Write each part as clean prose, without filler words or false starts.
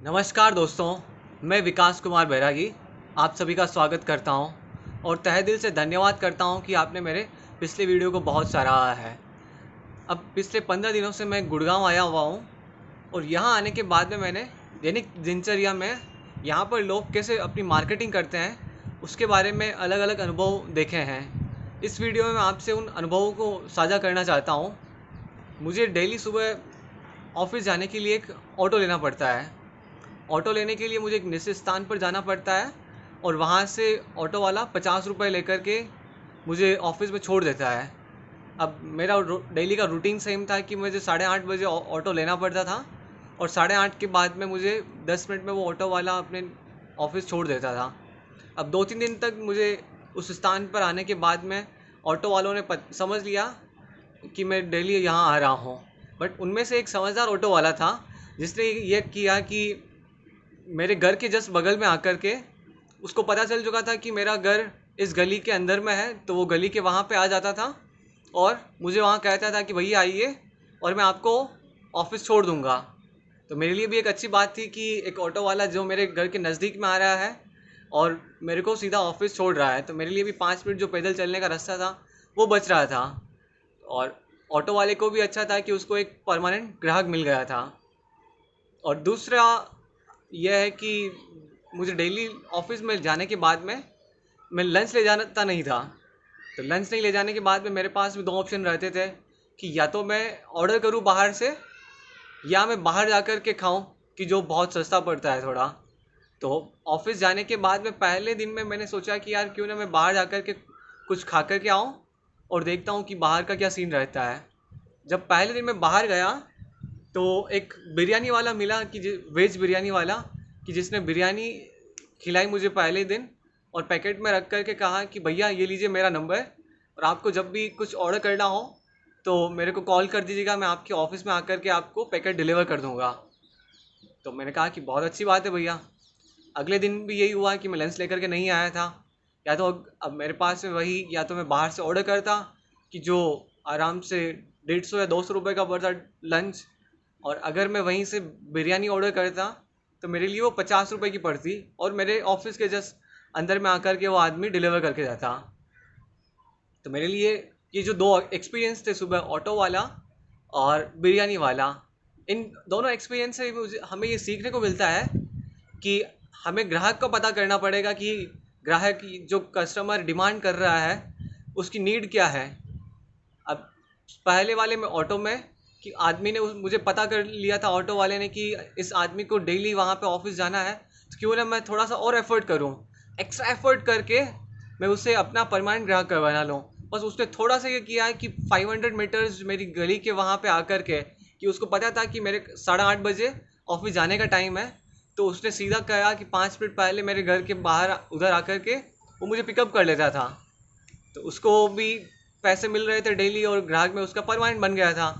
नमस्कार दोस्तों, मैं विकास कुमार बैरागी आप सभी का स्वागत करता हूं और तहे दिल से धन्यवाद करता हूं कि आपने मेरे पिछले वीडियो को बहुत सराहा है। अब पिछले 15 दिनों से मैं गुड़गांव आया हुआ हूं और यहां आने के बाद में मैंने दैनिक दिनचर्या में यहां पर लोग कैसे अपनी मार्केटिंग करते हैं उसके बारे में अलग अलग अनुभव देखे हैं। इस वीडियो में मैं आपसे उन अनुभवों को साझा करना चाहता हूँ। मुझे डेली सुबह ऑफिस जाने के लिए एक ऑटो लेना पड़ता है। ऑटो लेने के लिए मुझे एक निश्चित स्थान पर जाना पड़ता है और वहाँ से ऑटो वाला 50 रुपये लेकर के मुझे ऑफिस में छोड़ देता है। अब मेरा डेली का रूटीन सेम था कि मुझे 8:30 बजे ऑटो लेना पड़ता था और 8:30 के बाद में मुझे 10 मिनट में वो ऑटो वाला अपने ऑफिस छोड़ देता था। अब 2-3 दिन तक मुझे उस स्थान पर आने के बाद में ऑटो वालों ने समझ लिया कि मैं डेली यहाँ आ रहा हूँ। बट उनमें से एक समझदार ऑटो वाला था जिसने ये किया कि मेरे घर के जस्ट बगल में आकर के उसको पता चल चुका था कि मेरा घर इस गली के अंदर में है, तो वो गली के वहाँ पे आ जाता था और मुझे वहाँ कहता था कि भैया आइए और मैं आपको ऑफिस छोड़ दूँगा। तो मेरे लिए भी एक अच्छी बात थी कि एक ऑटो वाला जो मेरे घर के नज़दीक में आ रहा है और मेरे को सीधा ऑफिस छोड़ रहा है, तो मेरे लिए भी 5 मिनट जो पैदल चलने का रास्ता था वो बच रहा था। और ऑटो वाले को भी अच्छा था कि उसको एक परमानेंट ग्राहक मिल गया था। और दूसरा यह है कि मुझे डेली ऑफिस में जाने के बाद में मैं लंच ले जाता नहीं था। तो लंच नहीं ले जाने के बाद में मेरे पास भी दो ऑप्शन रहते थे कि या तो मैं ऑर्डर करूं बाहर से या मैं बाहर जा कर के खाऊं, कि जो बहुत सस्ता पड़ता है थोड़ा। तो ऑफिस जाने के बाद में पहले दिन में मैंने सोचा कि यार क्यों ना मैं बाहर जा कर के कुछ खा कर के आऊँ और देखता हूँ कि बाहर का क्या सीन रहता है। जब पहले दिन मैं बाहर गया तो एक बिरयानी वाला मिला कि वेज बिरयानी वाला, कि जिसने बिरयानी खिलाई मुझे पहले दिन और पैकेट में रख कर के कहा कि भैया ये लीजिए मेरा नंबर, और आपको जब भी कुछ ऑर्डर करना हो तो मेरे को कॉल कर दीजिएगा, मैं आपके ऑफिस में आकर के आपको पैकेट डिलीवर कर दूंगा। तो मैंने कहा कि बहुत अच्छी बात है भैया। अगले दिन भी यही हुआ कि मैं लंच लेकर के नहीं आया था। या तो अब मेरे पास में वही, या तो मैं बाहर से ऑर्डर करता कि जो आराम से 150 या 200 रुपये का पड़ता लंच, और अगर मैं वहीं से बिरयानी ऑर्डर करता तो मेरे लिए वो 50 रुपये की पड़ती और मेरे ऑफिस के जस्ट अंदर में आकर के वो आदमी डिलीवर करके जाता। तो मेरे लिए ये जो दो एक्सपीरियंस थे, सुबह ऑटो वाला और बिरयानी वाला, इन दोनों एक्सपीरियंस से मुझे हमें ये सीखने को मिलता है कि हमें ग्राहक को पता करना पड़ेगा कि ग्राहक जो कस्टमर डिमांड कर रहा है उसकी नीड क्या है। अब पहले वाले में ऑटो में कि आदमी ने मुझे पता कर लिया था ऑटो वाले ने कि इस आदमी को डेली वहाँ पे ऑफिस जाना है, तो क्यों ना मैं थोड़ा सा और एफर्ट करूँ, एक्स्ट्रा एफर्ट करके मैं उसे अपना परमानेंट ग्राहक बना लूँ। बस उसने थोड़ा सा ये किया है कि 500 मीटर्स मेरी गली के वहाँ पे आकर के, कि उसको पता था कि मेरे 8:30 बजे ऑफिस जाने का टाइम है, तो उसने सीधा कहा कि 5 मिनट पहले मेरे घर के बाहर उधर आकर के वो मुझे पिकअप कर लेता था। तो उसको भी पैसे मिल रहे थे डेली और ग्राहक में उसका परमानेंट बन गया था।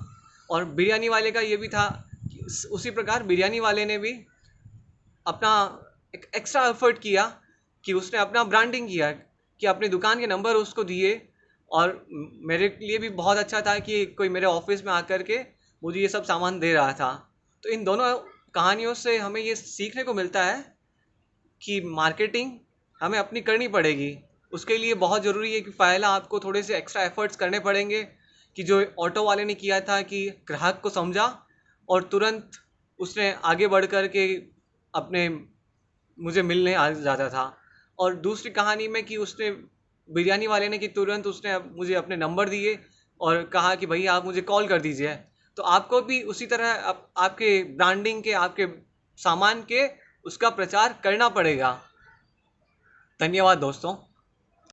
और बिरयानी वाले का ये भी था कि उसी प्रकार बिरयानी वाले ने भी अपना एक एक्स्ट्रा एफर्ट किया कि उसने अपना ब्रांडिंग किया, कि अपनी दुकान के नंबर उसको दिए। और मेरे लिए भी बहुत अच्छा था कि कोई मेरे ऑफिस में आकर के मुझे ये सब सामान दे रहा था। तो इन दोनों कहानियों से हमें ये सीखने को मिलता है कि मार्केटिंग हमें अपनी करनी पड़ेगी। उसके लिए बहुत ज़रूरी है कि पहला आपको थोड़े से एक्स्ट्रा एफर्ट्स करने पड़ेंगे, कि जो ऑटो वाले ने किया था कि ग्राहक को समझा और तुरंत उसने आगे बढ़ कर के अपने मुझे मिलने आ जाता था। और दूसरी कहानी में कि उसने बिरयानी वाले ने कि तुरंत उसने मुझे अपने नंबर दिए और कहा कि भैया आप मुझे कॉल कर दीजिए। तो आपको भी उसी तरह आपके ब्रांडिंग के, आपके सामान के उसका प्रचार करना पड़ेगा। धन्यवाद दोस्तों।